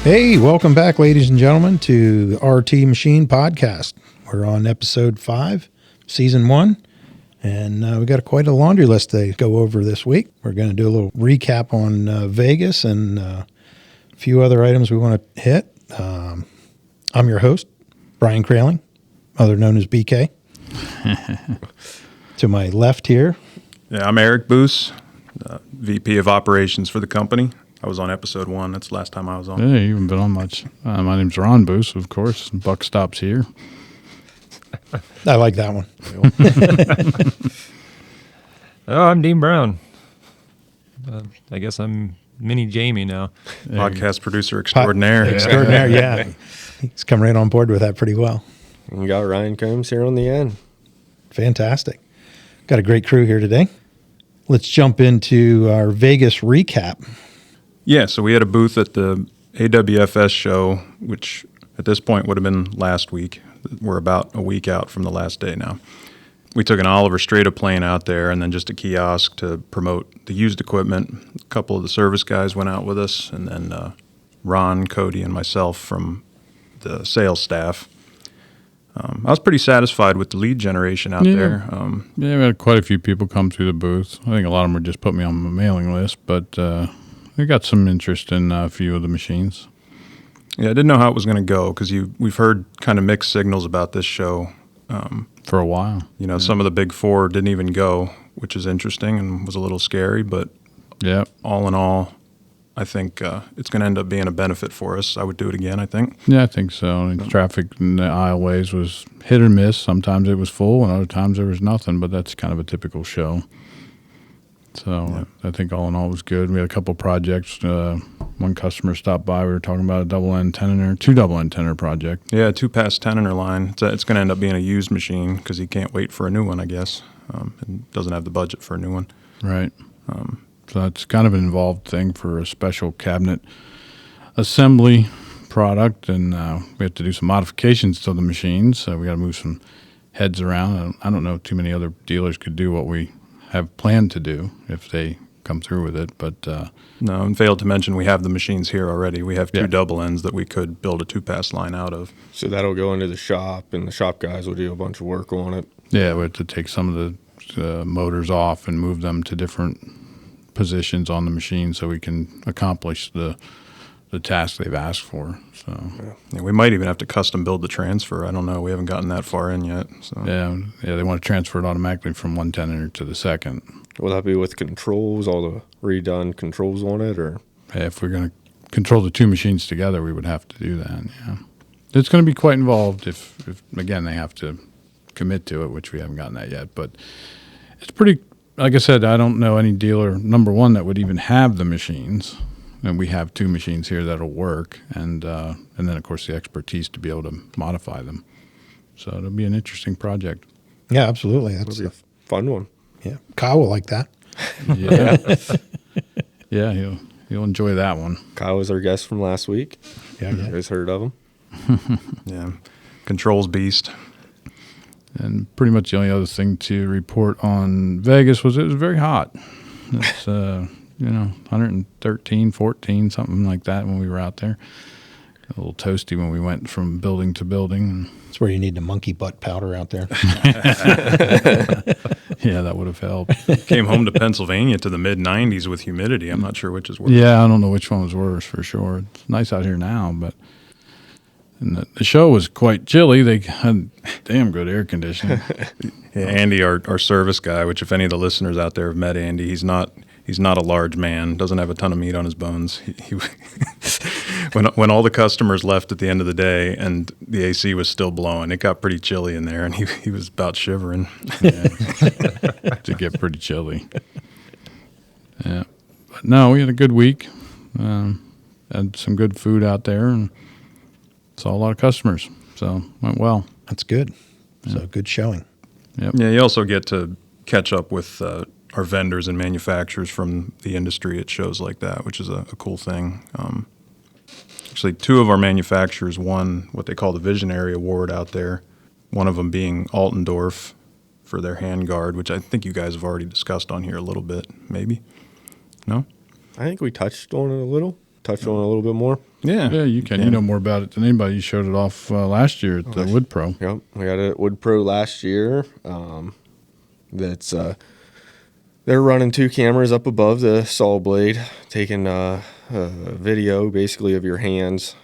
Hey, welcome back, ladies and gentlemen, to the RT Machine Podcast. We're on episode 5, season 1, and we got quite a laundry list to go over this week. We're going to do a little recap on Vegas and a few other items we want to hit. I'm your host, Brian Kraling, other known as BK. To my left here. Yeah, I'm Erik Boos, VP of Operations for the company. I was on episode 1. That's the last time I was on. Yeah, you haven't been on much. My name's Ron Boos, of course. Buck stops here. I like that one. I'm Dean Brown. I guess I'm Mini Jamie now. Podcast producer extraordinaire. Extraordinaire, yeah. He's come right on board with that pretty well. And we got Ryan Combs here on the end. Fantastic. Got a great crew here today. Let's jump into our Vegas recap. Yeah, so we had a booth at the AWFS show, which at this point would have been last week. We're about a week out from the last day now. We took an Oliver Strata plane out there and then just a kiosk to promote the used equipment. A couple of the service guys went out with us, and then Ron, Cody, and myself from the sales staff. I was pretty satisfied with the lead generation out there. We had quite a few people come through the booth. I think a lot of them were just put me on my mailing list, but we got some interest in a few of the machines. Yeah, I didn't know how it was going to go because we've heard kind of mixed signals about this show. For a while. Some of the big four didn't even go, which is interesting and was a little scary, but all in all, I think it's going to end up being a benefit for us. I would do it again, I think. Yeah, I think so. Traffic in the aisleways was hit or miss. Sometimes it was full, and other times there was nothing, but that's kind of a typical show. So I think all in all it was good. We had a couple of projects. One customer stopped by. We were talking about two double end tenor project. Yeah, 2-pass tenor line. It's going to end up being a used machine because he can't wait for a new one, I guess, and doesn't have the budget for a new one. Right. So that's kind of an involved thing for a special cabinet assembly product, and we have to do some modifications to the machines. So we got to move some heads around. I don't know if too many other dealers could do what we have planned to do if they come through with it, but no, and failed to mention we have the machines here already. We have 2 double ends that we could build a 2-pass line out of. So that'll go into the shop, and the shop guys will do a bunch of work on it. Yeah, we have to take some of the motors off and move them to different positions on the machine so we can accomplish the task they've asked for. So yeah, we might even have to custom build the transfer. I don't know. We haven't gotten that far in yet. So. Yeah, they want to transfer it automatically from one tenor to the second. Will that be with controls, all the redone controls on it, or? Yeah, if we're going to control the 2 machines together, we would have to do that. Yeah, it's going to be quite involved. If again they have to commit to it, which we haven't gotten that yet. But it's pretty. Like I said, I don't know any dealer, number one, that would even have the machines. And we have 2 machines here that'll work, and then, of course, the expertise to be able to modify them. So it'll be an interesting project. Yeah, absolutely. That'll be a fun one. Yeah, Kyle will like that. Yeah, he'll enjoy that one. Kyle was our guest from last week. Yeah. You guys heard of him? Yeah, controls beast. And pretty much the only other thing to report on Vegas was it was very hot. It's 113, 14, something like that when we were out there. A little toasty when we went from building to building. That's where you need the monkey butt powder out there. Yeah, that would have helped. Came home to Pennsylvania to the mid-90s with humidity. I'm not sure which is worse. Yeah, I don't know which one was worse for sure. It's nice out here now, but and the show was quite chilly. They had damn good air conditioning. Yeah, Andy, our service guy, which if any of the listeners out there have met Andy, he's not a large man, doesn't have a ton of meat on his bones. He when all the customers left at the end of the day and the AC was still blowing, it got pretty chilly in there, and he was about shivering. Yeah, to get pretty chilly. Yeah, but no, we had a good week. Had some good food out there, and saw a lot of customers, so went well. That's good. Yeah. So good showing. Yep. Yeah, you also get to catch up with our vendors and manufacturers from the industry at shows like that, which is a cool thing. Actually, 2 of our manufacturers won what they call the Visionary Award out there, one of them being Altendorf for their handguard, which I think you guys have already discussed on here a little bit, maybe? No? I think we touched on it a little. touch on it a little bit more? Yeah. Yeah, you can. You know more about it than anybody. You showed it off last year at the Wood Pro. Yep, we had it at Wood Pro last year. That's they're running 2 cameras up above the saw blade, taking a video basically of your hands,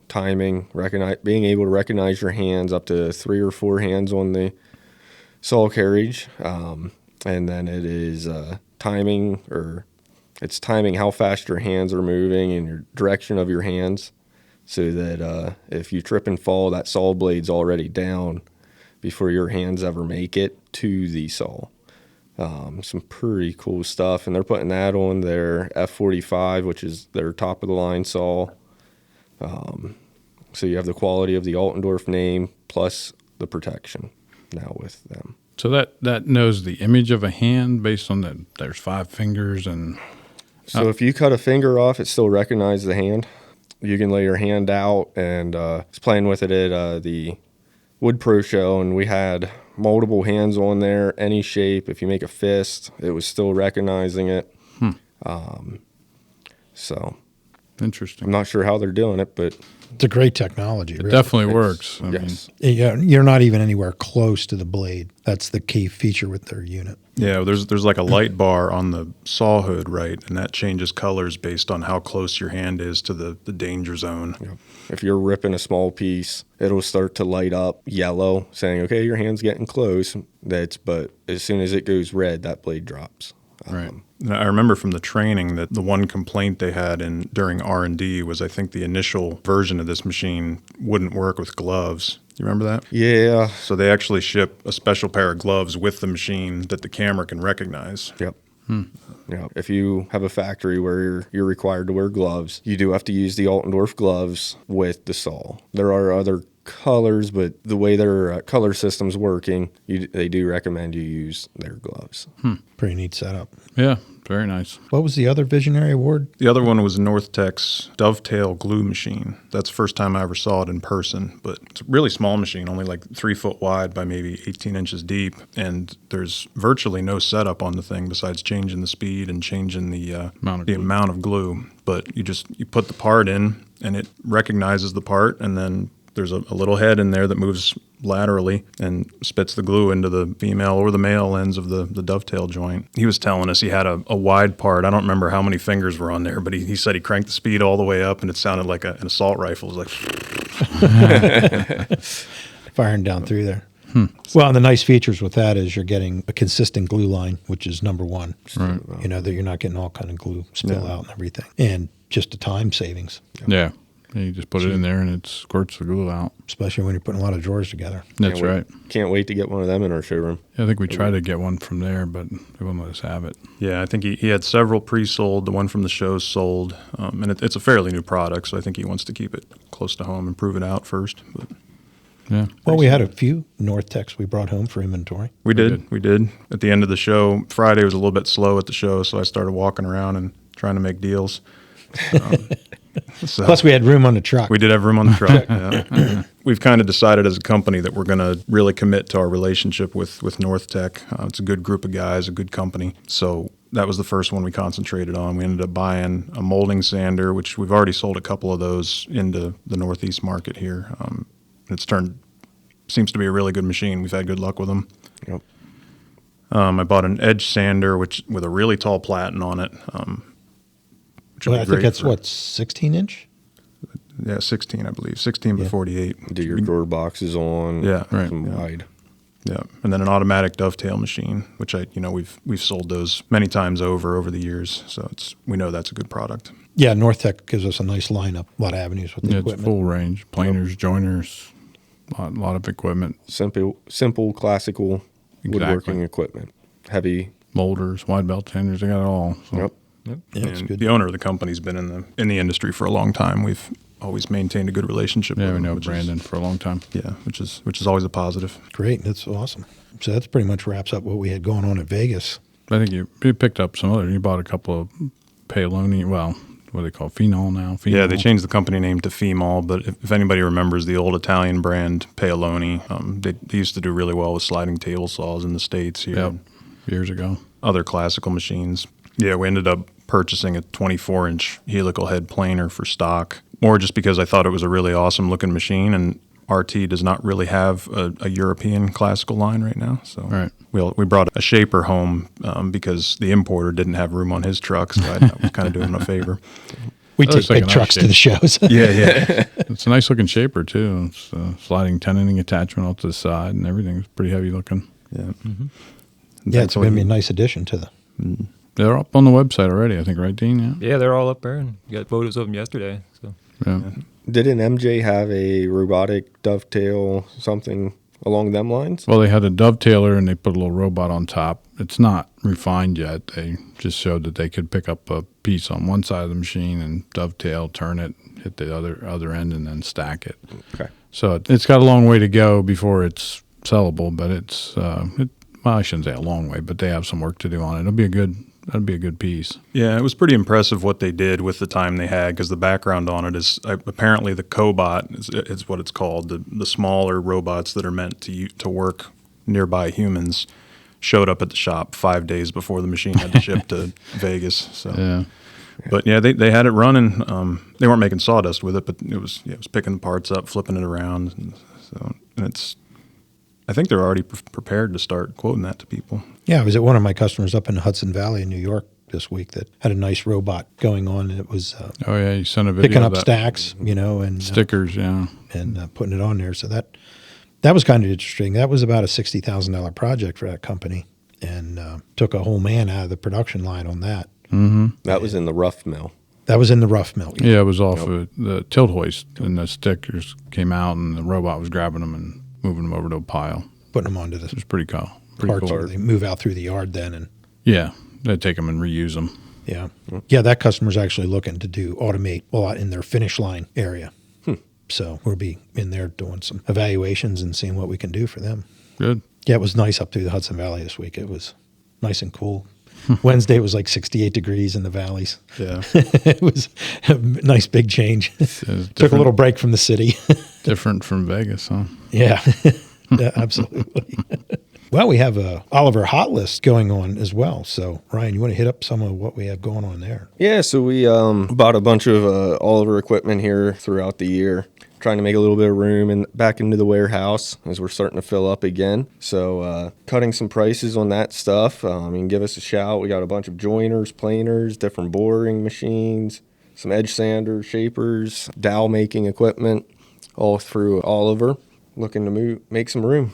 timing, being able to recognize your hands, up to 3 or 4 hands on the saw carriage, and then it is timing how fast your hands are moving and your direction of your hands, so that if you trip and fall, that saw blade's already down before your hands ever make it to the saw. Some pretty cool stuff, and they're putting that on their F45, which is their top of the line saw. So you have the quality of the Altendorf name plus the protection now with them. So that knows the image of a hand based on that. There's 5 fingers, and So if you cut a finger off, it still recognizes the hand. You can lay your hand out, and I was playing with it at the Wood Pro show, and we had multiple hands on there, any shape. If you make a fist, it was still recognizing it. So interesting. I'm not sure how they're doing it, but It's a great technology. It Really. definitely works. I yes. Yeah, you're not even anywhere close to the blade. That's the key feature with their unit. Yeah, there's like a light bar on the saw hood, right? And that changes colors based on how close your hand is to the danger zone. Yep. If you're ripping a small piece, it'll start to light up yellow, saying, okay, your hand's getting close. But as soon as it goes red, that blade drops. Right. And I remember from the training that the one complaint they had during R&D was, I think the initial version of this machine wouldn't work with gloves. You remember that? Yeah. So they actually ship a special pair of gloves with the machine that the camera can recognize. Yep. Yeah. If you have a factory where you're required to wear gloves, you do have to use the Altendorf gloves with the saw. There are other colors, but the way their color system's working, they do recommend you use their gloves. Pretty neat setup. Yeah, very nice. What was the other Visionary Award? The other one was Northtech's dovetail glue machine. That's the first time I ever saw it in person, but it's a really small machine, only like 3 foot wide by maybe 18 inches deep, and there's virtually no setup on the thing besides changing the speed and changing the amount of glue. But you put the part in, and it recognizes the part, and then there's a little head in there that moves laterally and spits the glue into the female or the male ends of the dovetail joint. He was telling us he had a wide part. I don't remember how many fingers were on there, but he said he cranked the speed all the way up, and it sounded like an assault rifle. It was like Firing down through there. Well, and the nice features with that is you're getting a consistent glue line, which is number one. Right. You know, that you're not getting all kind of glue spill out and everything. And just the time savings, Yeah. You just put it in there and it squirts the glue out. especially when you're putting a lot of drawers together. That's right. Can't wait to get one of them in our showroom. Yeah, I think we tried to get one from there, but they wouldn't let us have it. Yeah, I think he had several pre-sold. The one from the show sold, and it's a fairly new product, so I think he wants to keep it close to home and prove it out first. But Yeah. Well, we had a few North Techs we brought home for inventory. we did. At the end of the show, Friday was a little bit slow at the show, so I started walking around and trying to make deals. So Plus, we had room on the truck. we did have room on the truck. Yeah. We've kind of decided as a company that we're going to really commit to our relationship with North Tech. It's a good group of guys, a good company. So that was the first one we concentrated on. We ended up buying a molding sander, which we've already sold a couple of those into the Northeast market here. Seems to be a really good machine. We've had good luck with them. Yep. I bought an edge sander, with a really tall platen on it. Which Well, would I be think great that's for- what, 16 inch? Yeah, 16, I believe. 16 by 48. Do your drawer boxes on. Yeah. Right. Some wide. Yeah, and then an automatic dovetail machine, which we've sold those many times over the years, so we know that's a good product. Yeah, North Tech gives us a nice lineup, a lot of avenues with the Yeah, it's equipment. full range. Planers, joiners, a lot of equipment. Simple, classical woodworking equipment. Heavy. Molders, wide belt tenders, they got it all. So. Yep. Yeah, it's And good. the owner of the company's been in the industry for a long time. We've always maintained a good relationship. Yeah, with we him, know which is- Brandon for a long time. Yeah, which is always a positive. Great. That's awesome. So that's pretty much wraps up what we had going on at Vegas. I think you picked up some other. You bought a couple of Paoloni. Well, what do they call phenol now? Phenol. Yeah, they changed the company name to Femol, but if anybody remembers the old Italian brand Paoloni, they used to do really well with sliding table saws in the States here. Yep. Years ago. Other classical machines. Yeah, we ended up purchasing a 24-inch helical head planer for stock, more just because I thought it was a really awesome looking machine, and RT does not really have a European classical line right now. So Right. we brought a shaper home because the importer didn't have room on his truck, so I was kind of doing him a favor. We Looks take like big a nice trucks to shape. the shows. Yeah. It's a nice looking shaper too. It's a sliding tenon attachment off to the side, and everything's pretty heavy looking. Yeah. Yeah, it's going to be a nice addition to the. They're up on the website already, I think, right, Dean? Yeah. Yeah, they're all up there, and got photos of them yesterday. So Yeah. Didn't MJ have a robotic dovetail, something along them lines? Well, they had a dovetailer and they put a little robot on top. It's not refined yet. They just showed that they could pick up a piece on one side of the machine and dovetail, turn it, hit the other end, and then stack it. Okay. So it's got a long way to go before it's sellable, but it's well, I shouldn't say a long way, but they have some work to do on it. That'd be a good piece. Yeah, it was pretty impressive what they did with the time they had, because the background on it is apparently the cobot is what it's called. The smaller robots that are meant to work nearby humans showed up at the shop 5 days before the machine had to ship to Vegas. So, Yeah. but yeah, they had it running. They weren't making sawdust with it, but it was picking the parts up, flipping it around. And it's. I think they're already prepared to start quoting that to people. Yeah, I was at one of my customers up in the Hudson Valley in New York this week that had a nice robot going on, and it was Oh yeah, you sent a video picking of up that. stacks, and Stickers, yeah. and putting it on there. So that was kind of interesting. That was about a $60,000 project for that company, and took a whole man out of the production line on that. That was in the rough mill. That was in the rough mill. Yeah, it was off of the tilt hoist, and the stickers came out, and the robot was grabbing them and moving them over to a pile. Putting them onto the It was pretty cool. Pretty parts cool. where they move out through the yard then, and Yeah, they take them and reuse them. yeah, that customer's actually looking to automate a lot in their finish line area. So we'll be in there doing some evaluations and seeing what we can do for them. Good. Yeah, it was nice up through the Hudson Valley this week. It was nice and cool. Wednesday it was like 68 degrees in the valleys. Yeah. It was a nice big change. Took a little break from the city. Different from Vegas, huh? Yeah. Yeah, absolutely. Well, we have a Oliver hot list going on as well. So, Ryan, you want to hit up some of what we have going on there? Yeah, so we bought a bunch of Oliver equipment here throughout the year, trying to make a little bit of room and back into the warehouse as we're starting to fill up again. So cutting some prices on that stuff. You can give us a shout. We got a bunch of joiners, planers, different boring machines, some edge sanders, shapers, dowel making equipment, all through Oliver. Looking to make some room.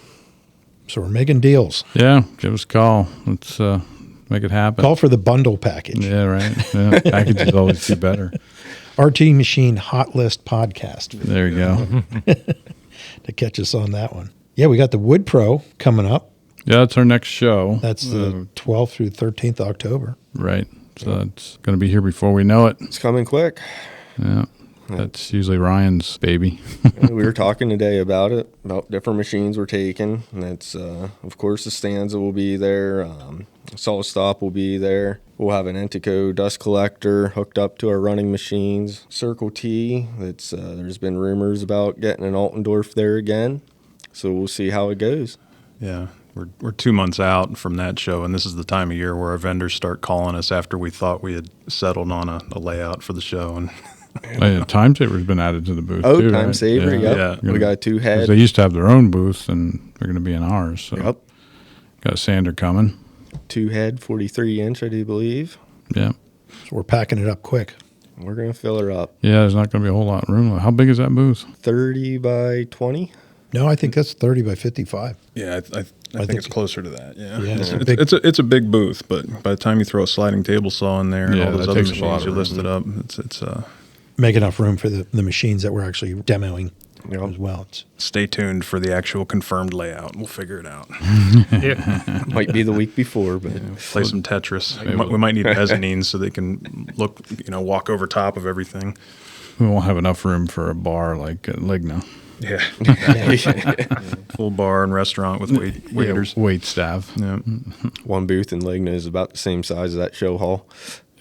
So we're making deals. Yeah, give us a call. Let's make it happen. Call for the bundle package. Yeah, right. Yeah, packages always do better. RT Machine Hot List Podcast There you go. to catch us on that one. Yeah, we got the Wood Pro coming up. Yeah, that's our next show. That's the 12th through 13th October. Right. So it's going to be here before we know it. It's coming quick. Yeah. That's usually Ryan's baby. We were talking today about it, about different machines we're taking. And that's, of course, the Stanza will be there. Solid Stop will be there. We'll have an Entico dust collector hooked up to our running machines. Circle T, that's, there's been rumors about getting an Altendorf there again. So we'll see how it goes. Yeah. We're 2 months out from that show, and this is the time of year where our vendors start calling us after we thought we had settled on a layout for the show. And Time Saver's been added to the booth, Oh, too, Time right? Saver, yep. Yeah. We got a 'Cause two-head. they used to have their own booth, and they're going to be in ours. So Yep. got a sander coming. Two-head, 43-inch, I do believe. Yeah. So we're packing it up quick. We're going to fill her up. Yeah, there's not going to be a whole lot of room. How big is that booth? 30 by 20. No, I think that's 30 by 55. yeah, I think it's closer to that. Yeah, Yeah, it's a big booth, but by the time you throw a sliding table saw in there and Yeah, all those that other takes a lot machines of you listed up, it's Make enough room for the machines that we're actually demoing as well. stay tuned for the actual confirmed layout. We'll figure it out. yeah, Might be the week before, but Play some Tetris. We might need mezzanines so they can walk over top of everything. We won't have enough room for a bar like at Ligna. Yeah, full bar and restaurant with waiters. Wait staff. Yeah, one booth in Ligna is about the same size as that show hall.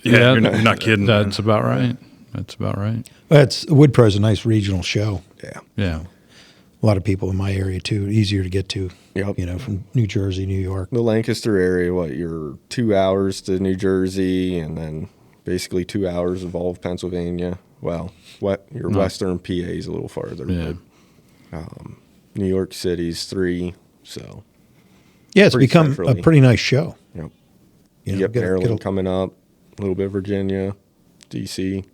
yeah, you're not kidding. That's about right. That's about right. Wood Pro is a nice regional show. Yeah. Yeah. A lot of people in my area too, easier to get to. Yep. From New Jersey, New York. The Lancaster area, you're 2 hours to New Jersey and then basically 2 hours of all of Pennsylvania. Well, your western PA is a little farther. Yeah. But, New York City's 3, so. Yeah, it's Pretty become centrally. a pretty nice show. Yep. You You know, get get a- Maryland coming up, a little bit of Virginia, D.C.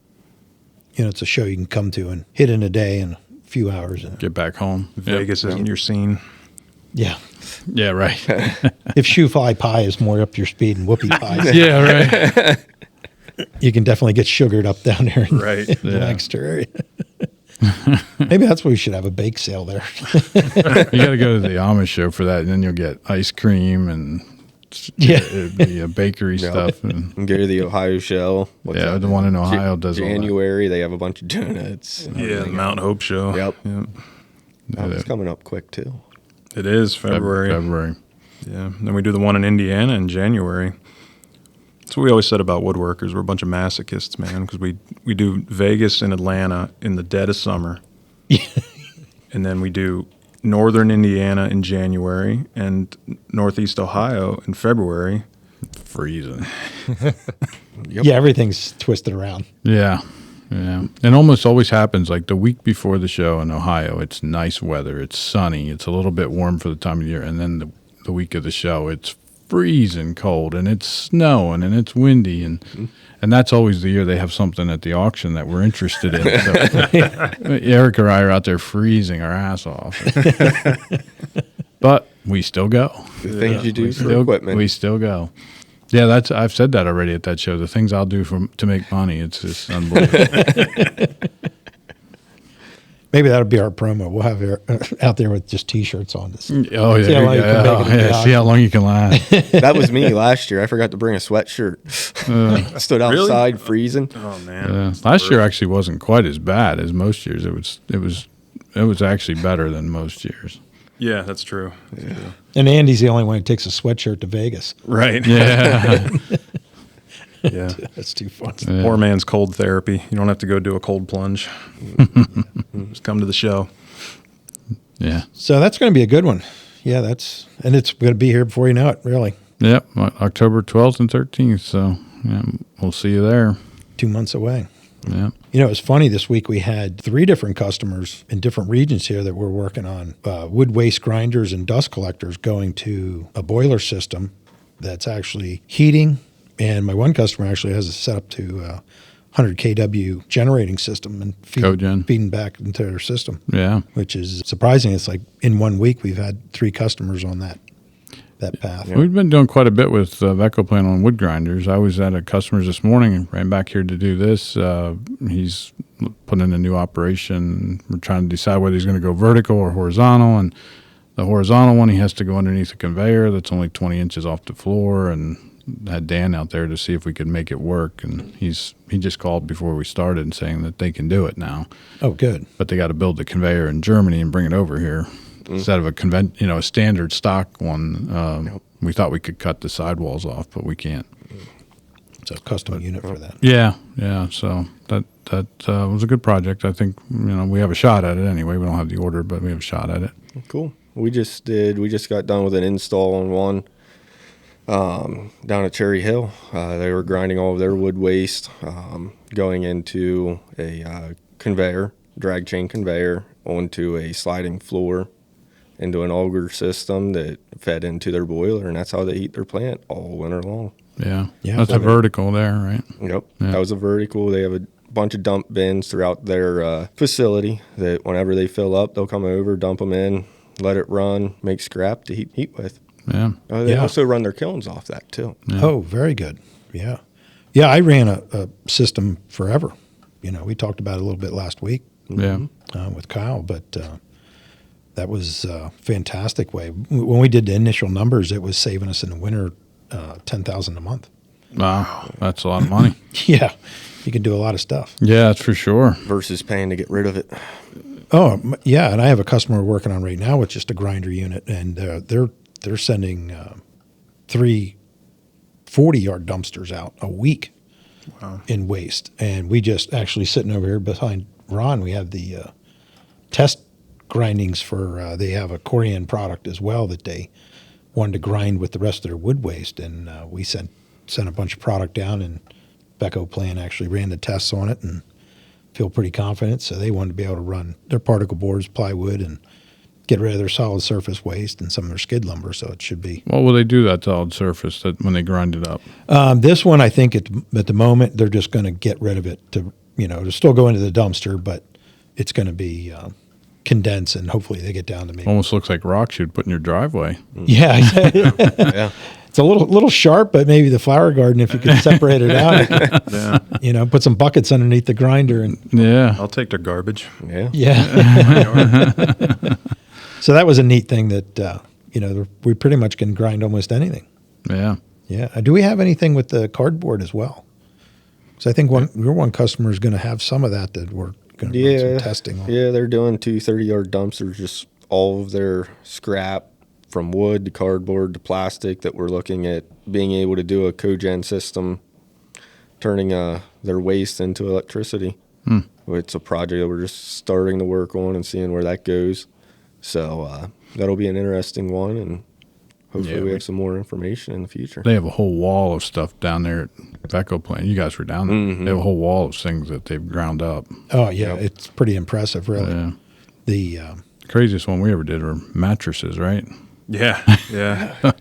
You know, it's a show you can come to and hit in a day in a few hours. And, Get back home. Vegas isn't your scene. yeah. Yeah, right. If shoe fly pie is more up your speed than whoopie pie, yeah, right. you can definitely get sugared up down there in Right. the Yeah. Lancaster area. Maybe that's why we should have a bake sale there. You got to go to the Amish show for that, and then you'll get ice cream and Yeah. the bakery Yep. stuff. And And go to the Ohio Show. What's yeah, that? the one in Ohio does all that. January, they have a bunch of donuts. and Yeah, the everything Mount Hope show. Yep. Yep. It's coming up quick, too. It is February. February. Yeah. Then we do the one in Indiana in January. That's what we always said about woodworkers. We're a bunch of masochists, man, because we do Vegas and Atlanta in the dead of summer. And then we do northern Indiana in January and northeast Ohio in February. Freezing. Yep. Yeah, everything's twisted around. Yeah. Yeah. And almost always happens like the week before the show in Ohio, it's nice weather. It's sunny. It's a little bit warm for the time of year. And then the week of the show, it's freezing cold and it's snowing and it's windy. And that's always the year they have something at the auction that we're interested in. So Erik or I are out there freezing our ass off. But we still go. The things you do for Still- equipment. We still go. Yeah, I've said that already at that show. The things I'll do to make money, it's just unbelievable. Maybe that'll be our promo. We'll have Eric out there with just T-shirts on this. Oh See how long you can make it in the see how long you can last. That was me last year. I forgot to bring a sweatshirt. Stood outside freezing. Oh, man. Last year actually wasn't quite as bad as most years. It was actually better than most years. Yeah, that's true. And Andy's the only one who takes a sweatshirt to Vegas. Right. Yeah, Yeah. That's too fun. Yeah. Poor man's cold therapy. You don't have to go do a cold plunge. Just come to the show. yeah, So that's going to be a good one. Yeah, and it's going to be here before you know it, really. yep. October 12th and 13th. So yeah, we'll see you there. 2 months away. Yeah, You know, it's funny. This week we had 3 different customers in different regions here that we're working on wood waste grinders and dust collectors going to a boiler system that's actually heating. And my one customer actually has it set up to 100 kW generating system and Cogen. feeding back into their system, yeah. which is surprising. It's like in 1 week we've had 3 customers on that path. We've been doing quite a bit with Vecoplan on wood grinders. I was at a customer's this morning and ran back here to do this. He's putting in a new operation. We're trying to decide whether he's going to go vertical or horizontal. And the horizontal one, he has to go underneath a conveyor that's only 20 inches off the floor. And had Dan out there to see if we could make it work. And he just called before we started and saying that they can do it now. Oh, good. But they got to build the conveyor in Germany and bring it over here. Instead of a standard stock one, we thought we could cut the sidewalls off, but we can't. It's a custom unit for that. Yeah. So that was a good project. I think we have a shot at it anyway. We don't have the order, but we have a shot at it. Cool. We just got done with an install on one down at Cherry Hill. They were grinding all of their wood waste, going into a conveyor, drag chain conveyor, onto a sliding floor, into an auger system that fed into their boiler, and that's how they heat their plant all winter long. Yeah. Yeah. That's a vertical there, right? Yep. Yeah. That was a vertical. They have a bunch of dump bins throughout their facility that whenever they fill up, they'll come over, dump them in, let it run, make scrap to heat with. Yeah. They Yeah. also run their kilns off that too. Yeah. Oh, very good. Yeah. Yeah, I ran a system forever. We talked about it a little bit last week Yeah. with Kyle, but that was a fantastic way. When we did the initial numbers, it was saving us in the winter $10,000 a month. Wow. That's a lot of money. Yeah, you can do a lot of stuff. Yeah, that's for sure. Versus paying to get rid of it. Oh, yeah, and I have a customer we're working on right now with just a grinder unit, and they're sending 3 40-yard dumpsters out a week in waste. And we just actually sitting over here behind Ron, we have the test grindings for, they have a Corian product as well that they wanted to grind with the rest of their wood waste. And we sent a bunch of product down, and Becco Plan actually ran the tests on it and feel pretty confident. So they wanted to be able to run their particle boards, plywood, and get rid of their solid surface waste and some of their skid lumber. So it should be. What will they do that solid surface when they grind it up? This one, I think at the moment, they're just going to get rid of it to still go into the dumpster, but it's going to be condensed, and hopefully they get down to maybe. Almost looks like rocks you'd put in your driveway. Yeah. Yeah. It's a little sharp, but maybe the flower garden, if you could separate it out, Yeah. put some buckets underneath the grinder and Yeah. I'll take the garbage. Yeah. yeah. So that was a neat thing that we pretty much can grind almost anything. Yeah. Yeah. Do we have anything with the cardboard as well? So I think your one customer is going to have some of that we're going to run some testing on. Yeah, they're doing 2 30-yard dumpsters, just all of their scrap from wood to cardboard to plastic that we're looking at being able to do a cogen system, turning their waste into electricity. It's a project that we're just starting to work on and seeing where that goes. So that'll be an interesting one, and hopefully we have some more information in the future. They have a whole wall of stuff down there at Becco Plant. You guys were down there. Mm-hmm. They have a whole wall of things that they've ground up. Oh, yeah. It's pretty impressive, really. Yeah. The Craziest one we ever did were mattresses, right? Yeah. Yeah.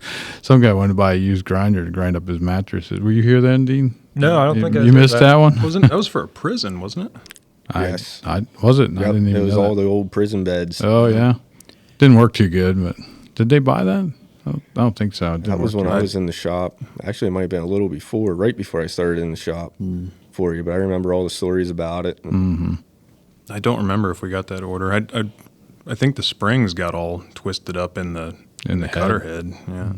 Some guy wanted to buy a used grinder to grind up his mattresses. Were you here then, Dean? No, I don't think I you did missed that one. That was for a prison, wasn't it? Yes. I was it. I Yep, didn't even it was know all that. the old prison beds. Oh yeah, didn't work too good. But did they buy that? I don't think so. It didn't That was work when too I good. was in the shop. Actually, it might have been a little before, right before I started in the shop for you. But I remember all the stories about it. I don't remember if we got that order. I think the springs got all twisted up in the head. cutter head. Yeah.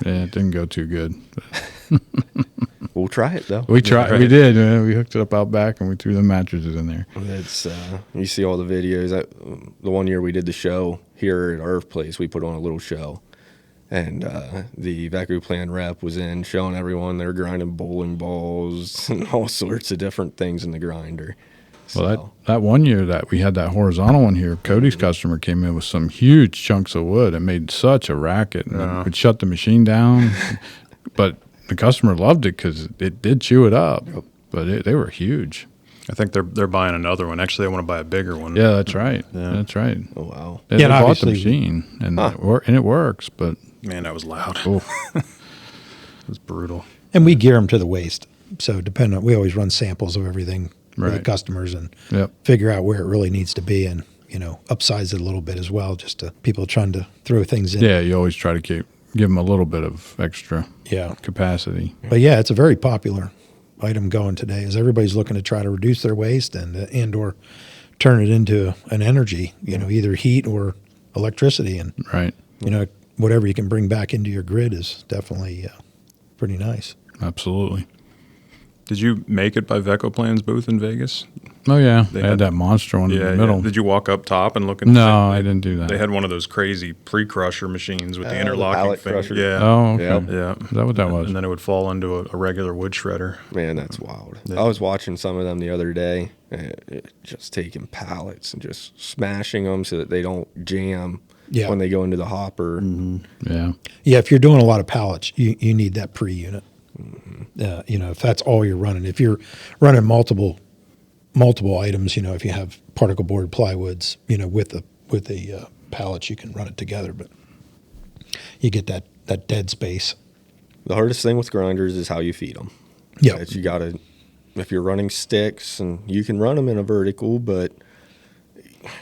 Yeah, it didn't go too good. We'll try it though. We tried. right. We did. We hooked it up out back and we threw the mattresses in there. It's you see all the videos. The one year we did the show here at our place, we put on a little show, and the Becco Plan rep was in showing everyone they're grinding bowling balls and all sorts of different things in the grinder. Well, that one year that we had that horizontal one here, Cody's customer came in with some huge chunks of wood and made such a racket, and would shut the machine down. But the customer loved it because it did chew it up. But they were huge. I think they're buying another one. Actually, they want to buy a bigger one. Yeah, that's right. Yeah. That's right. Oh wow! They Yeah, and bought the obviously- machine, and it works. But Man, that was loud. oh, It was brutal. and we gear them to the waist. So we always run samples of everything for the Right. customers and yep, figure out where it really needs to be, and upsize it a little bit as well, just to people trying to throw things in. yeah. You always try to give them a little bit of extra Yeah. capacity. But yeah, it's a very popular item going today, as everybody's looking to try to reduce their waste and or turn it into an energy, either heat or electricity, and Right. whatever you can bring back into your grid is definitely pretty nice. Absolutely. Did you make it by Becco Plan's booth in Vegas? Oh yeah, They they had had- that monster one in the Yeah. middle. Did you walk up top and look in the No, thing? I didn't do that. They had one of those crazy pre-crusher machines with the the interlocking pallet thing. crusher. Yeah. Oh, okay. Yep. Yeah. Is that what that was? And then it would fall into a regular wood shredder. Man, that's wild. Yeah. I was watching some of them the other day, just taking pallets and just smashing them so that they don't jam Yeah. when they go into the hopper. Yeah. Yeah, if you're doing a lot of pallets, you need that pre-unit. If that's all you're running. If you're running multiple items, if you have particle board plywoods, with the pallets, you can run it together, but you get that dead space. The hardest thing with grinders is how you feed them. Yeah. You gotta, if you're running sticks, and you can run them in a vertical, but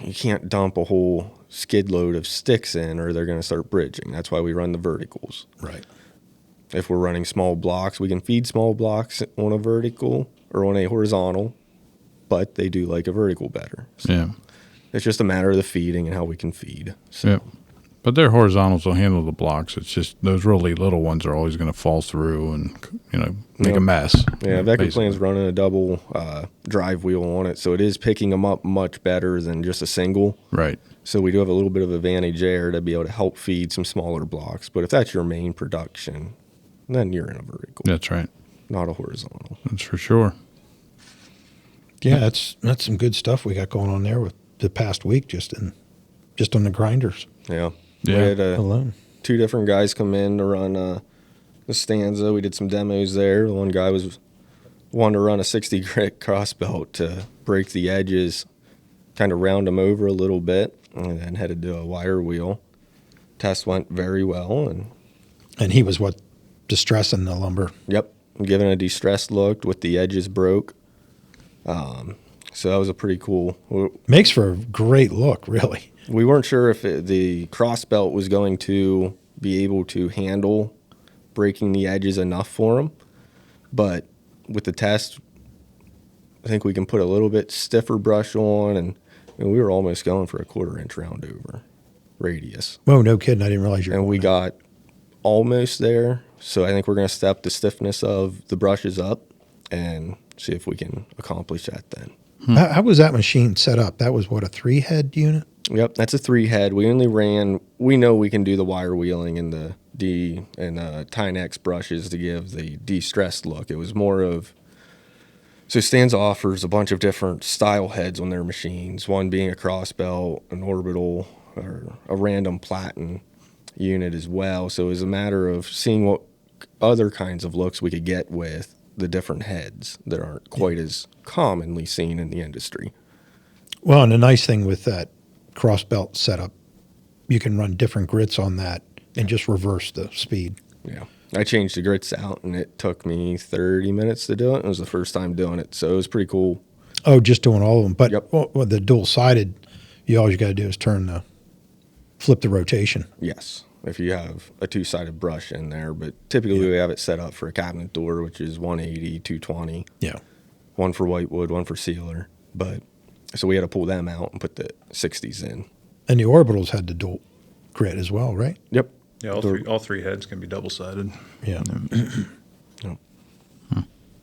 you can't dump a whole skid load of sticks in, or they're going to start bridging. That's why we run the verticals. Right. If we're running small blocks, we can feed small blocks on a vertical or on a horizontal, but they do like a vertical better. So Yeah. it's just a matter of the feeding and how we can feed. So Yep. But their horizontals will handle the blocks. It's just those really little ones are always going to fall through and make Yeah. a mess. yeah, Becco basically. Plan's running a double drive wheel on it, so it is picking them up much better than just a single. Right. So we do have a little bit of advantage there to be able to help feed some smaller blocks. But if that's your main production, then you're in a vertical, That's right. not a horizontal. That's for sure. Yeah, that's some good stuff we got going on there with the past week, just on the grinders Yeah. Yeah. We had alone. 2 different guys come in to run the Stanza. We did some demos there. The one guy was wanted to run a 60 grit crossbelt to break the edges, kind of round them over a little bit, and then headed to a wire wheel. Test went very well, And he was what, distressing the lumber. yep, giving a distressed look with the edges broke. So that was a pretty cool. Makes for a great look, really. We weren't sure if the crossbelt was going to be able to handle breaking the edges enough for him, but with the test, I think we can put a little bit stiffer brush on, and we were almost going for a 1/4 inch round over radius. Oh, no kidding. I didn't realize you were And we going got almost there. So I think we're going to step the stiffness of the brushes up and see if we can accomplish that then. How was that machine set up? That was what, a 3-head unit? Yep, that's a 3-head. We only ran. We know we can do the wire wheeling and the Tynex brushes to give the de-stressed look. It was more of. So Stanza offers a bunch of different style heads on their machines. One being a crossbelt, an orbital, or a random platen unit as well. So it was a matter of seeing what other kinds of looks we could get with the different heads that aren't quite as commonly seen in the industry. Well, and the nice thing with that crossbelt setup, you can run different grits on that and just reverse the speed. Yeah. I changed the grits out, and it took me 30 minutes to do it. It was the first time doing it, so it was pretty cool. Oh, just doing all of them. But Yep. well, the dual-sided, all you got to do is flip the rotation. Yes, if you have a 2-sided brush in there, but typically we have it set up for a cabinet door, which is 180, 220. Yeah. One for whitewood, one for sealer. But so we had to pull them out and put the 60s in. And the orbitals had the dual grit as well, right? Yep. Yeah, all three heads can be double-sided. Yeah. Yep.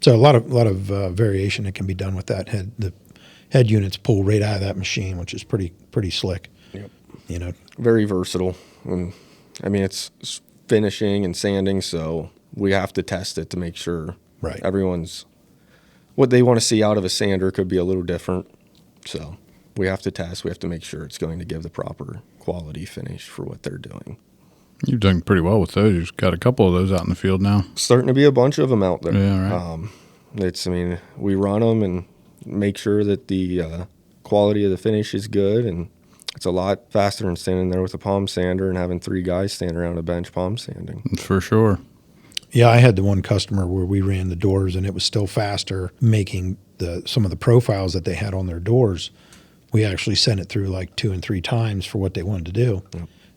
So a lot of variation that can be done with that head. The head units pull right out of that machine, which is pretty slick. Yep. You know. Very versatile. And I mean, it's finishing and sanding, so we have to test it to make sure Right. everyone's what they want to see out of a sander could be a little different. So we have to test. We have to make sure it's going to give the proper quality finish for what they're doing. You've done pretty well with those. You've got a couple of those out in the field now. Starting to be a bunch of them out there. Yeah, right. I mean, we run them and make sure that the quality of the finish is good, and it's a lot faster than standing there with a palm sander and having 3 guys stand around a bench palm sanding. For sure. Yeah, I had the one customer where we ran the doors, and it was still faster making some of the profiles that they had on their doors. We actually sent it through like 2 and 3 times for what they wanted to do,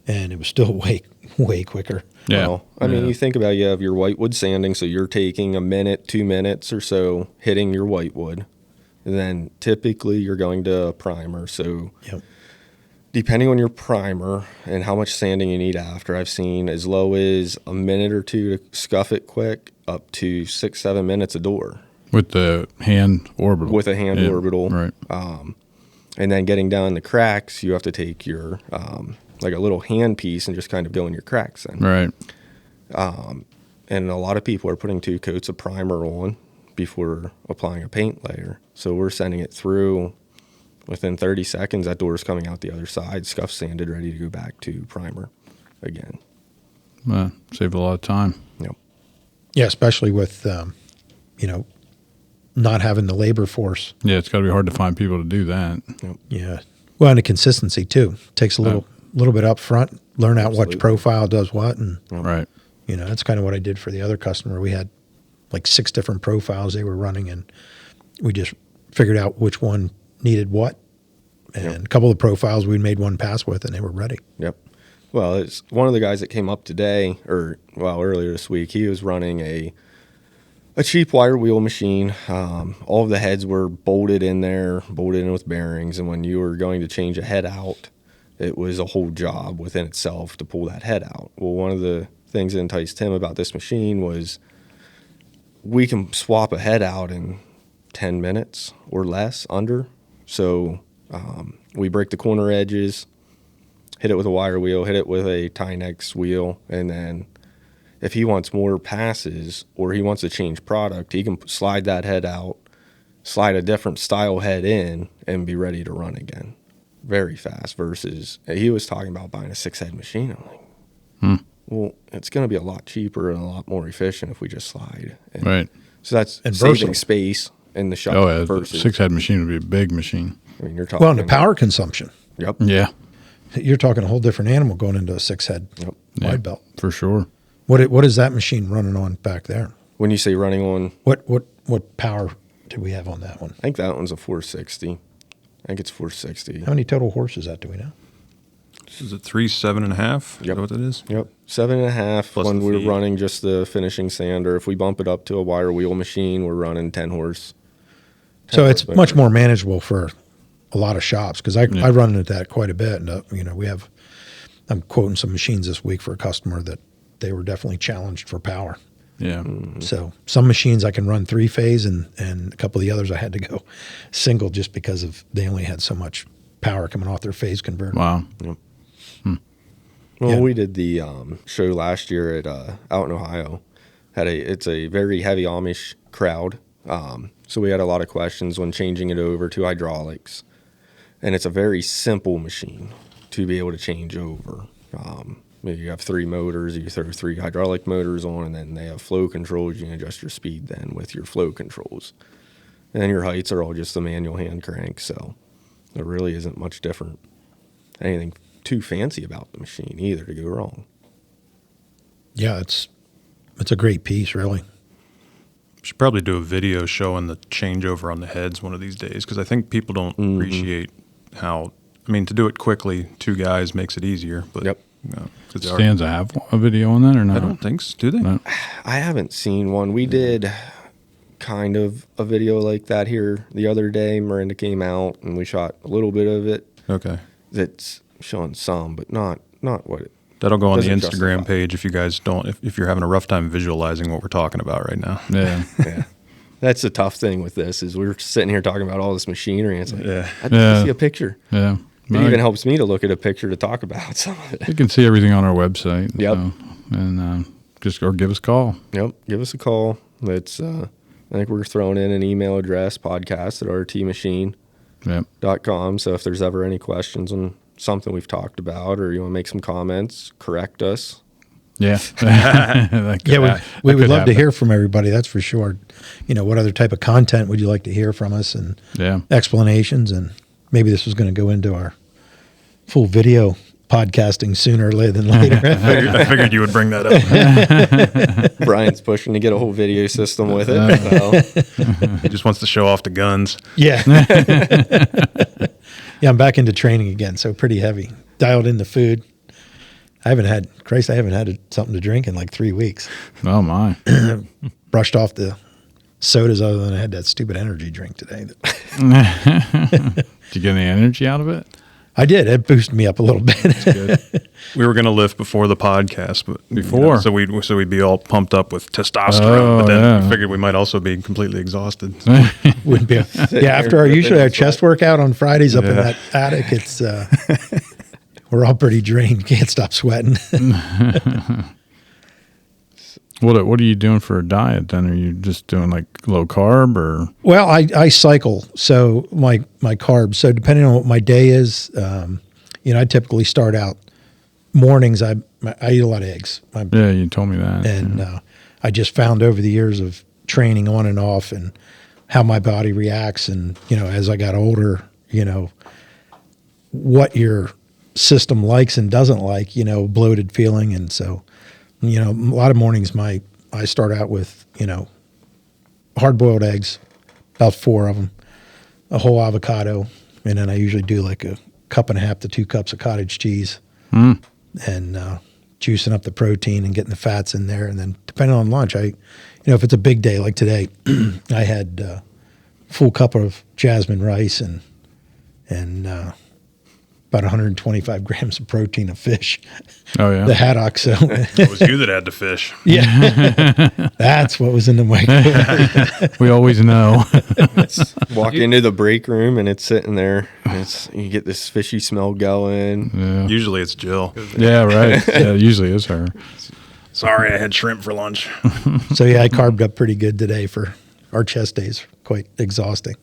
and it was still way quicker. Yeah. Well, I mean, you think about it, you have your whitewood sanding, so you're taking a minute, 2 minutes or so hitting your whitewood. And then typically you're going to a primer. So Yep. depending on your primer and how much sanding you need after, I've seen as low as a minute or 2 to scuff it quick, up to 6-7 minutes a door. With the hand orbital. With a hand orbital. Right. And then getting down the cracks, you have to take your, like a little hand piece and just kind of go in your cracks in. Right. And a lot of people are putting 2 coats of primer on before applying a paint layer. So we're sending it through within 30 seconds. That door is coming out the other side, scuff sanded, ready to go back to primer again. Save a lot of time. Yep. Yeah, especially with not having the labor force. Yeah, it's got to be hard to find people to do that. Yeah. Well, and the consistency too. Takes a little bit up front, learn out Absolutely. which profile does what, and Right. that's kind of what I did for the other customer. We had like 6 different profiles they were running, and we just figured out which one needed what. And a couple of profiles we made one pass with, and they were ready. Yep. Well, it's one of the guys that came up today, earlier this week. He was running a cheap wire wheel machine. All of the heads were bolted in with bearings, and when you were going to change a head out, it was a whole job within itself to pull that head out. Well, one of the things that enticed him about this machine was we can swap a head out in 10 minutes or less, under. So we break the corner edges, hit it with a wire wheel, hit it with a Tynex wheel, and then if he wants more passes or he wants to change product, he can slide that head out, slide a different style head in, and be ready to run again. Very fast versus he was talking about buying a 6-head machine. I'm like, well, it's going to be a lot cheaper and a lot more efficient if we just slide. And Right. So that's And saving versatile. space in the shop. Oh, yeah. versus, 6-head machine would be a big machine. I mean, you're talking. Well, and the power consumption. Yep. Yeah. You're talking a whole different animal going into a 6-head Yep. wide belt. For sure. What is that machine running on back there? When you say running on, What power do we have on that one? I think that one's a 460. I think it's 460. How many total horses that do we know? Is it 3, 7.5? Is Yep. that what that is? Yep. 7.5 Plus when the we're feed. running just the finishing sander. If we bump it up to a wire wheel machine, we're running 10 horse. So 10 it's horse much motor. more manageable for a lot of shops because I run into that quite a bit. And, I'm quoting some machines this week for a customer that they were definitely challenged for power. Yeah. So some machines I can run 3-phase and a couple of the others I had to go single just because they only had so much power coming off their phase converter. Wow. Well, Yeah. we did the show last year at out in Ohio. It's a very heavy Amish crowd, so we had a lot of questions when changing it over to hydraulics, and it's a very simple machine to be able to change over. You have 3 motors, you throw 3 hydraulic motors on, and then they have flow controls. You can adjust your speed then with your flow controls, and your heights are all just the manual hand crank. So there really isn't much different, anything too fancy about the machine either to go wrong. Yeah, it's a great piece, really. We should probably do a video showing the changeover on the heads one of these days because I think people don't appreciate how. I mean, to do it quickly, 2 guys makes it easier. But Yep. 'cause they are- Stanza have a video on that or not? I don't think so. Do they? No. I haven't seen one. We did kind of a video like that here the other day. Miranda came out and we shot a little bit of it. Okay. That's showing some, but not what it. That'll go on the Doesn't Instagram justify. page if you guys don't, if you're having a rough time visualizing what we're talking about right now. Yeah. Yeah. That's the tough thing with this is we're sitting here talking about all this machinery and it's like, Yeah. I'd like Yeah. to see a picture. Yeah. It even helps me to look at a picture to talk about some of it. You can see everything on our website. Yep. So, and or give us a call. Yep. Give us a call. It's I think we're throwing in an email address, podcast@rtmachine.com. Yep. So if there's ever any questions on something we've talked about or you want to make some comments, correct us. Yeah. That could Yeah, we that would could love to happen. hear from everybody. That's for sure. What other type of content would you like to hear from us and Yeah. explanations? And maybe this was going to go into our full video podcasting sooner than later. I figured you would bring that up. Brian's pushing to get a whole video system with it. So. He just wants to show off the guns. Yeah. Yeah, I'm back into training again, so pretty heavy. Dialed in the food. I haven't had something to drink in like 3 weeks. Oh my. Brushed off the sodas other than I had that stupid energy drink today. Did you get any energy out of it? I did. It boosted me up a little bit. Good. We were going to lift before the podcast, but Before? so we'd be all pumped up with testosterone. Oh, but then yeah. we figured we might also be completely exhausted. Wouldn't be. Yeah, after usually our chest workout on Fridays up in that attic, it's we're all pretty drained. Can't stop sweating. What are you doing for a diet then? Are you just doing like low carb or? Well, I cycle, so my carbs. So depending on what my day is, I typically start out mornings. I eat a lot of eggs. Yeah, you told me that. And I just found over the years of training on and off and how my body reacts. And, as I got older, what your system likes and doesn't like, bloated feeling. And so, a lot of mornings I start out with, hard-boiled eggs, about 4 of them, a whole avocado, and then I usually do like a 1.5 cups to 2 cups of cottage cheese. And juicing up the protein and getting the fats in there. And then depending on lunch, if it's a big day like today, I had a full cup of jasmine rice and about 125 grams of protein of fish, Oh yeah. the haddock. So It was you that had to fish. yeah, that's what was in the microwave. We always know. Walk into the break room and it's sitting there. And you get this fishy smell going. Yeah. Usually it's Jill. Yeah, right. Yeah, it usually is her. Sorry, I had shrimp for lunch. So yeah, I carved up pretty good today for our chest days. Quite exhausting.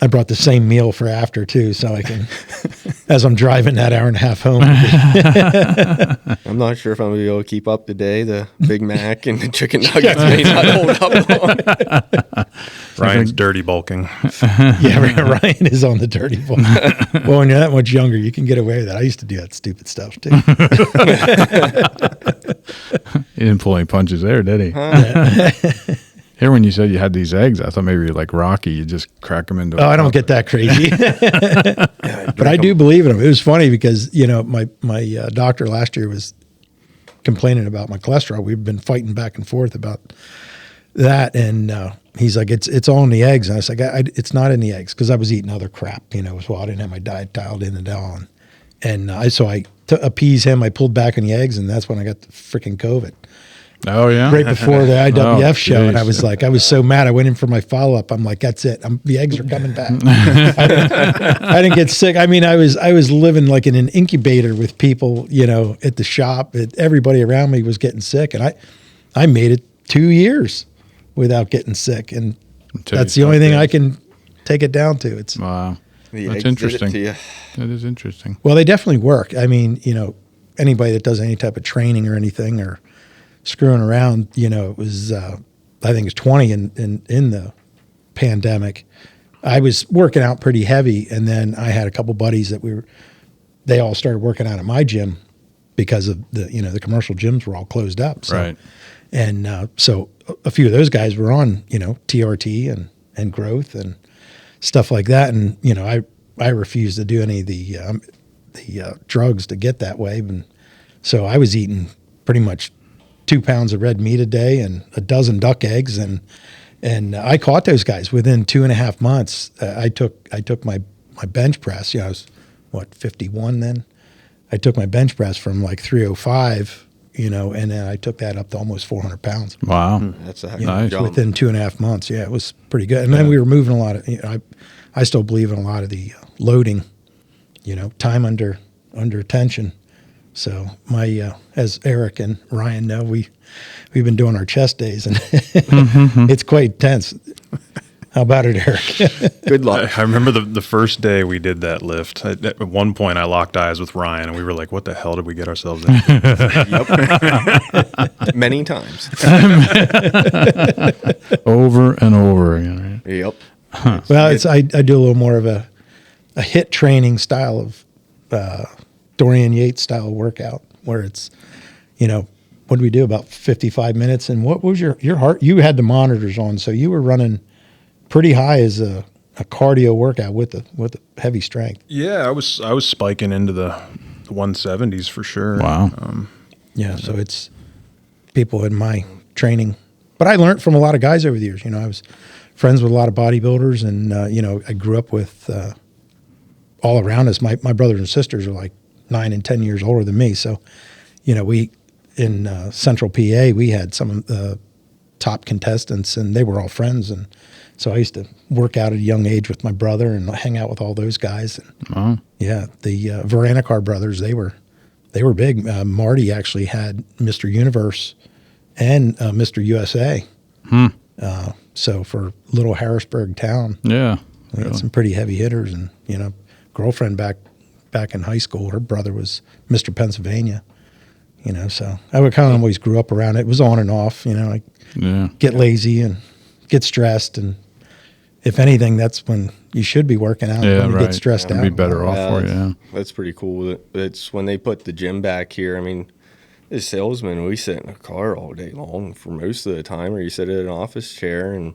I brought the same meal for after too, so I can as I'm driving that hour and a half home. I'm not sure if I'm going to be able to keep up today. The Big Mac and the chicken nuggets may not hold up long. Ryan's dirty bulking. Ryan is on the dirty ball. Well, when you're that much younger, you can get away with that. I used to do that stupid stuff too. He didn't pull any punches there, did he? Here, when you said you had these eggs, I thought maybe you're like Rocky. You just crack them into. Oh, I don't get that crazy. But I do believe in them. It was funny because, my doctor last year was complaining about my cholesterol. We've been fighting back and forth about that. And he's like, it's all in the eggs. And I was like, it's not in the eggs, because I was eating other crap, as well. I didn't have my diet dialed in and down. And to appease him, I pulled back on the eggs, and that's when I got the freaking COVID. Oh, yeah? Right before the IWF show. And I was like, I was so mad. I went in for my follow-up. I'm like, that's it. The eggs are coming back. I didn't get sick. I mean, I was living like in an incubator with people, at the shop. Everybody around me was getting sick. And I made it 2 years without getting sick. And that's the only thing I can take it down to. It's wow. The That's eggs interesting. did it to That is interesting. Well, they definitely work. I mean, anybody that does any type of training or anything or screwing around, it was, I think it's 20 in the pandemic. I was working out pretty heavy, and then I had a couple buddies that they all started working out at my gym because of the commercial gyms were all closed up. So, Right. And so a few of those guys were on, TRT and growth and stuff like that. And, I refused to do any of the drugs to get that way. And so I was eating pretty much 2 pounds of red meat a day and a dozen duck eggs. And I caught those guys within 2.5 months. I took my bench press. I was 51 then. I took my bench press from like 305, and then I took that up to almost 400 pounds. Wow. That's a heck Nice. of a jump. Within 2.5 months. Yeah, it was pretty good. And then we were moving a lot of, I still believe in a lot of the loading, time under tension. So as Erik and Ryan know, we've been doing our chest days, and it's quite tense. How about it, Erik? Good luck. I remember the first day we did that lift. At one point, I locked eyes with Ryan, and we were like, what the hell did we get ourselves into? Yep. Many times. Over and over again. Right? Yep. Well, I do a little more of a HIIT training style of Dorian Yates style workout, where it's, what did we do, about 55 minutes? And what was your heart? You had the monitors on, so you were running pretty high as a cardio workout with the heavy strength. Yeah, I was spiking into the 170s for sure. Wow. Yeah, so it's people in my training. But I learned from a lot of guys over the years. I was friends with a lot of bodybuilders, and, I grew up with all around us. My brothers and sisters are like 9 and 10 years older than me. So, we in Central PA, we had some of the top contestants, and they were all friends. And so I used to work out at a young age with my brother and hang out with all those guys. And Wow. yeah, the Varanakar brothers, they were big. Marty actually had Mr. Universe and Mr. USA. So for little Harrisburg town, Yeah. we had some pretty heavy hitters. And, girlfriend back in high school, her brother was Mr. Pennsylvania. So I would kind of always grew up around it. It was on and off, like Yeah. get lazy and get stressed. And if anything, that's when you should be working out, Yeah, when you right. get stressed It'd out. be better off for you. Yeah. That's pretty cool. It's when they put the gym back here. I mean, as salesmen, we sit in a car all day long for most of the time, or you sit in an office chair. And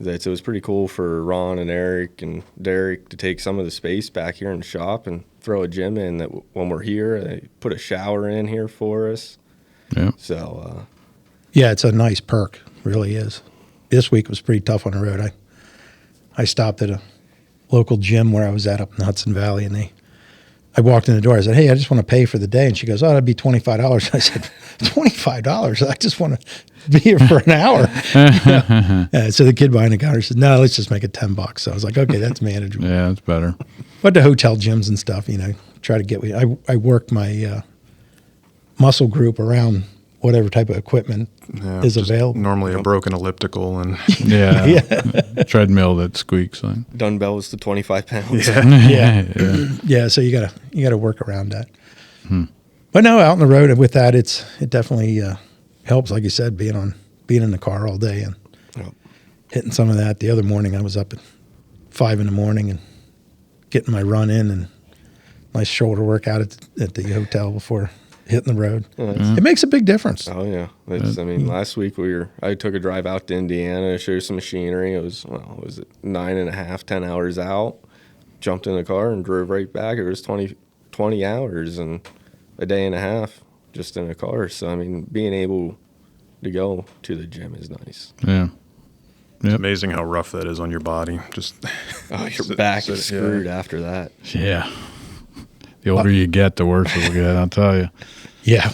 it was pretty cool for Ron and Erik and Derek to take some of the space back here in the shop and throw a gym in that when we're here, they put a shower in here for us. Yeah. So, Yeah, it's a nice perk, really is. This week was pretty tough on the road. I stopped at a local gym where I was at up in Hudson Valley, and I walked in the door. I said, "Hey, I just want to pay for the day." And she goes, "Oh, that'd be $25." I said, $25? I just want to be here for an hour. So the kid behind the counter said, "No, let's just make it $10." So I was like, "Okay, that's manageable." Yeah, that's better. But the hotel gyms and stuff, try to get. I worked my muscle group around whatever type of equipment Yeah, is just available. Normally a broken elliptical and Yeah. Treadmill that squeaks. Like. Dumbbells to 25 pounds. Yeah. Yeah, so you gotta work around that. But no, out on the road with that, it definitely helps. Like you said, being in the car all day and Yep. hitting some of that. The other morning, I was up at 5 a.m. and getting my run in and nice shoulder workout at the hotel before hitting the road. It makes a big difference. Oh yeah, last week I took a drive out to Indiana to show some machinery. It was 9.5, 10 hours out. Jumped in the car and drove right back. It was 20 hours and a day and a half just in a car. So I mean, being able to go to the gym is nice. Yeah. it's amazing how rough that is on your body. Just Your back is screwed after that. Yeah. The older you get, the worse it'll get, I'll tell you. Yeah.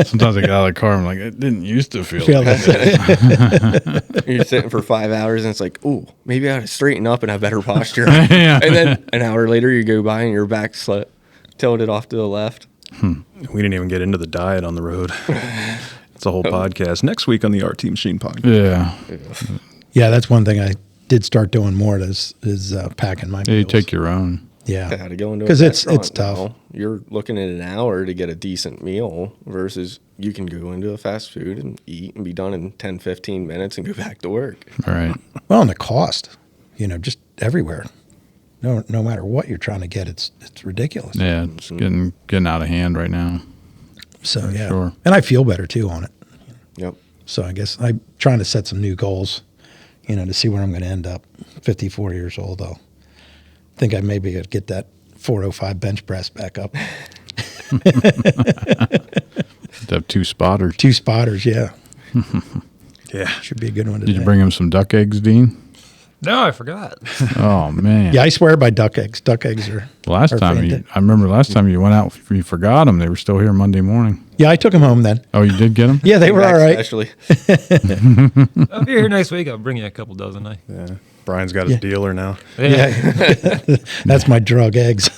Sometimes I get out of the car, I'm like, it didn't used to feel Feel like that. You're sitting for 5 hours and it's like, oh, maybe I ought to straighten up and have better posture. Yeah. And then an hour later you go by and your back's tilted off to the left. we didn't even get into the diet on the road. It's a whole podcast. Next week on the RT Machine podcast. Yeah. Yeah, that's one thing I did start doing more is packing my Yeah, you meals. take your own. Yeah. How to go into a 'Cause it's restaurant tough. now. You're looking at an hour to get a decent meal versus you can go into a fast food and eat and be done in 10, 15 minutes and go back to work. All right. Well, and the cost, just everywhere. No matter what you're trying to get, it's ridiculous. Yeah, it's getting out of hand right now. So yeah, sure. and I feel better too on it. Yep. So I guess I'm trying to set some new goals, to see where I'm going to end up. 54 years old, I'll think I maybe could get that 405 bench press back up. To have 2 spotters. 2 spotters, yeah, Yeah. should be a good one. Did you bring him some duck eggs, Dean? No, I forgot. Oh man. Yeah, I swear by duck eggs. Duck eggs are. Last are time fantastic. I remember last time you went out, you forgot them. They were still here Monday morning. Yeah, I took them home then. Oh, you did get them? Yeah, they were all right. Especially. If you're here next week, I'll bring you a couple dozen. Yeah. Brian's got his Yeah. dealer now. Yeah, that's my drug eggs.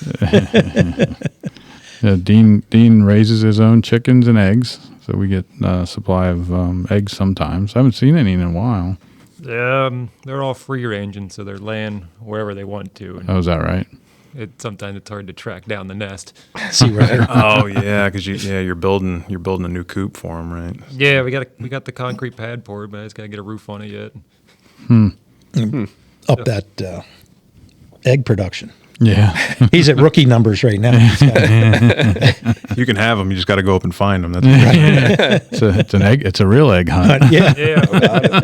Yeah, Dean raises his own chickens and eggs, so we get a supply of eggs sometimes. I haven't seen any in a while. They're all free ranging, so they're laying wherever they want to. And Oh, is that right? sometimes it's hard to track down the nest. See where they're. Oh yeah, because you're building a new coop for him, right? Yeah, we got the concrete pad poured, but I just gotta get a roof on it yet. Up that egg production. Yeah. He's at rookie numbers right now. You can have them. You just got to go up and find them. That's right. It's an egg. It's a real egg hunt. Yeah. Yeah,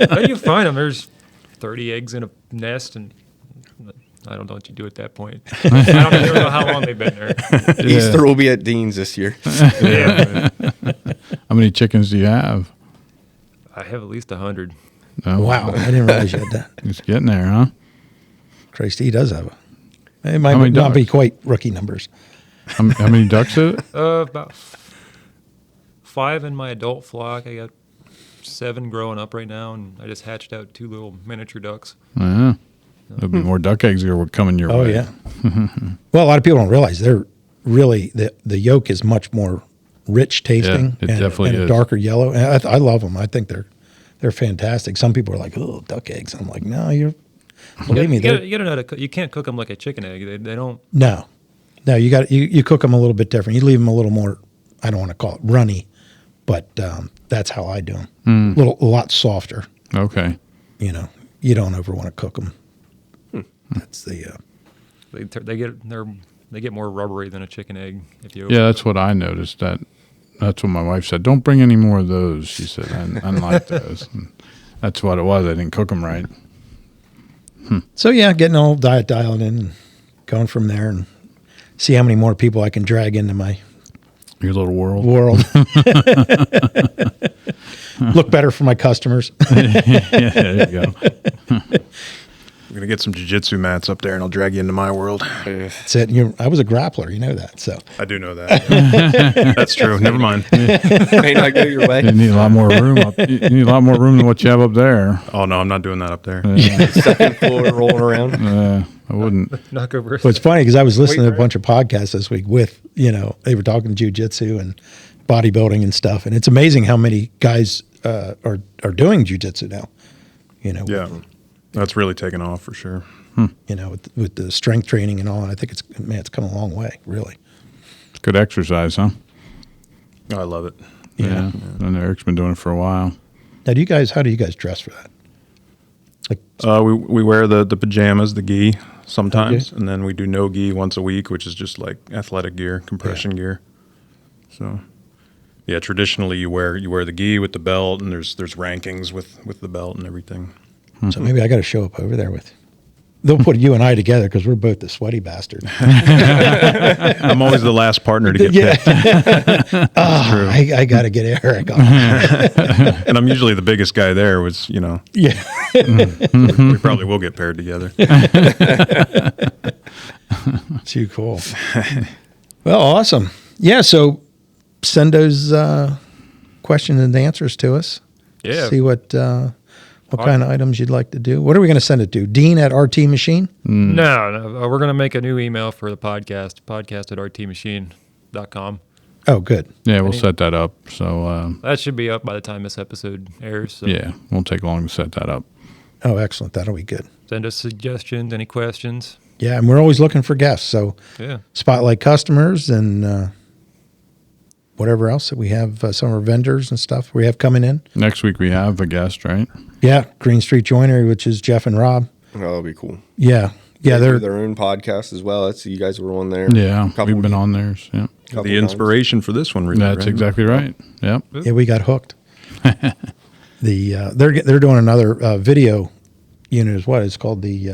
how do you find them? There's 30 eggs in a nest, and I don't know what you do at that point. I don't even know how long they've been there. Easter will be at Dean's this year. Yeah, How many chickens do you have? I have at least 100. Oh, Wow, I didn't realize you had that. It's getting there, huh? Christ, he does have it might How many not be dogs? quite rookie numbers. How many ducks is it? About 5 in my adult flock. I got 7 growing up right now, and I just hatched out 2 little miniature ducks. Yeah. There'll be more duck eggs here coming your Oh way. yeah. Well, a lot of people don't realize they're really the yolk is much more rich tasting. it and, definitely and a is. darker yellow. And I love them. I think they're fantastic. Some people are like, "Oh, duck eggs." I'm like, "No, believe me, You they're gotta know how to you can't cook them like a chicken egg. They don't. no. You got you cook them a little bit different. You leave them a little more. I don't want to call it runny, but that's how I do them. A lot softer. Okay. You don't ever want to cook them. That's the. They get more rubbery than a chicken egg. If you Yeah, that's what I noticed. That's what my wife said. Don't bring any more of those. She said, I like those. And that's what it was. I didn't cook them right. So yeah, getting all diet dialed in and going from there and see how many more people I can drag into my Your little world. world. Look better for my customers. Yeah, there you go. I'm gonna get some jiu-jitsu mats up there, and I'll drag you into my world. That's it. I was a grappler, you know that. So I do know that. That's true. Never mind. May not go your way. You need a lot more room up. You need a lot more room than what you have up there. Oh no, I'm not doing that up there. Second floor rolling around. I wouldn't. knock over. well, it's funny because I was listening to a Wait, bunch of podcasts this week with they were talking jujitsu and bodybuilding and stuff. And it's amazing how many guys are doing jiu-jitsu now. You know, Yeah, that's really taken off for sure. you know, with the strength training and all. And I think it's come a long way, really. It's good exercise, huh? I love it. Yeah. And Eric's been doing it for a while. Now, how do you guys dress for that? Like, We wear the pajamas, the gi sometimes, Okay. and then we do no gi once a week, which is just like athletic gear, compression gear. So, yeah, traditionally you wear the gi with the belt, and there's rankings with the belt and everything. so maybe I got to show up over there with. They'll put you and I together because we're both the sweaty bastard. I'm always the last partner to get picked, I got to get Erik on. and I'm usually the biggest guy there. Was Yeah. we probably will get paired together. Too cool. Well, awesome. Yeah, so send those questions and answers to us. Yeah. See what kind of items you'd like to do. What are we going to send it to? Dean at RT Machine? No, we're going to make a new email for the podcast@rtmachine.com. Oh, good. Yeah, we'll set that up. So, That should be up by the time this episode airs. So yeah, won't take long to set that up. Oh, excellent. That'll be good. send us suggestions, any questions. Yeah, and we're always looking for guests. So Yeah. spotlight customers and whatever else that we have, some of our vendors and stuff we have coming in. Next week we have a guest, right? Yeah, Green Street Joinery, which is Jeff and Rob. Oh, that'll be cool. Yeah. Yeah, They do they're their own podcast as well. That's you guys were on there. Yeah, Couple- we've been on theirs. Yeah, couple The times. inspiration for this one, really. that's right? exactly right. Yep. yeah, we got hooked. They're doing another video unit as what it's called the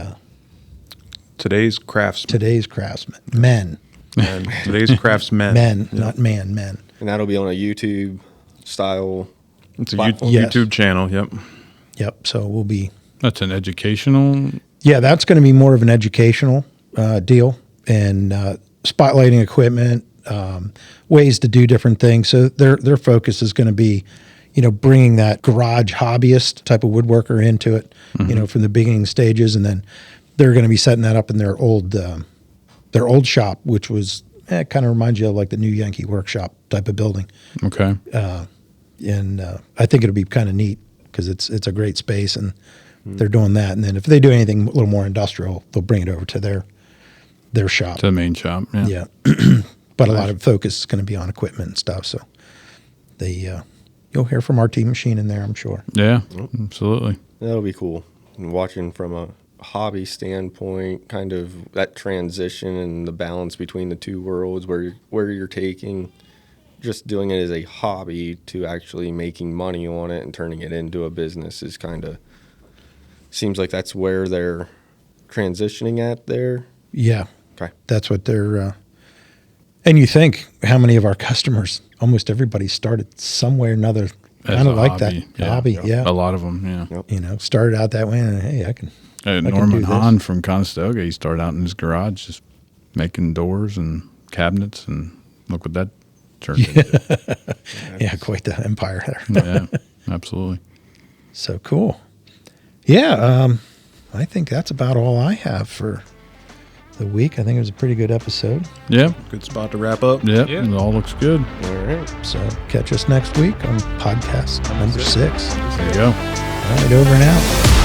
Today's craftsmen. Today's Craftsmen. Men. Today's craftsmen. Men, Yeah. not man, men. And that'll be on a YouTube style. It's a platform. Yes. YouTube channel. Yep. Yep. So we'll be That's an educational. yeah, that's going to be more of an educational deal and spotlighting equipment, ways to do different things. So their focus is going to be, bringing that garage hobbyist type of woodworker into it, from the beginning stages, and then they're going to be setting that up in their old shop, which was kind of reminds you of like the new Yankee Workshop type of building. Okay. And I think it'll be kind of neat because it's a great space, and they're doing that. And then if they do anything a little more industrial, they'll bring it over to their shop. To the main shop. Yeah. Yeah, but a lot of focus is going to be on equipment and stuff. So you'll hear from RT Machine in there, I'm sure. Yeah. Absolutely. That'll be cool. And watching from a hobby standpoint, kind of that transition and the balance between the two worlds, where you're taking just doing it as a hobby to actually making money on it and turning it into a business is kind of seems like that's where they're transitioning at there. Yeah, Okay. that's what they're. And you think how many of our customers? Almost everybody started some way or another, As kind of a like hobby, that hobby. Yeah, A lot of them. Yeah. Yep. Started out that way, and hey, I can. can Norman do this. Hahn from Conestoga, he started out in his garage just making doors and cabinets, and look what that turned into. Yeah, quite the empire there. Yeah, absolutely. So cool. Yeah, I think that's about all I have for the week. I think it was a pretty good episode. Yep. Good spot to wrap up. Yep. Yeah. It all looks good. All right. So catch us next week on podcast number 6. There you go. All right, over and out.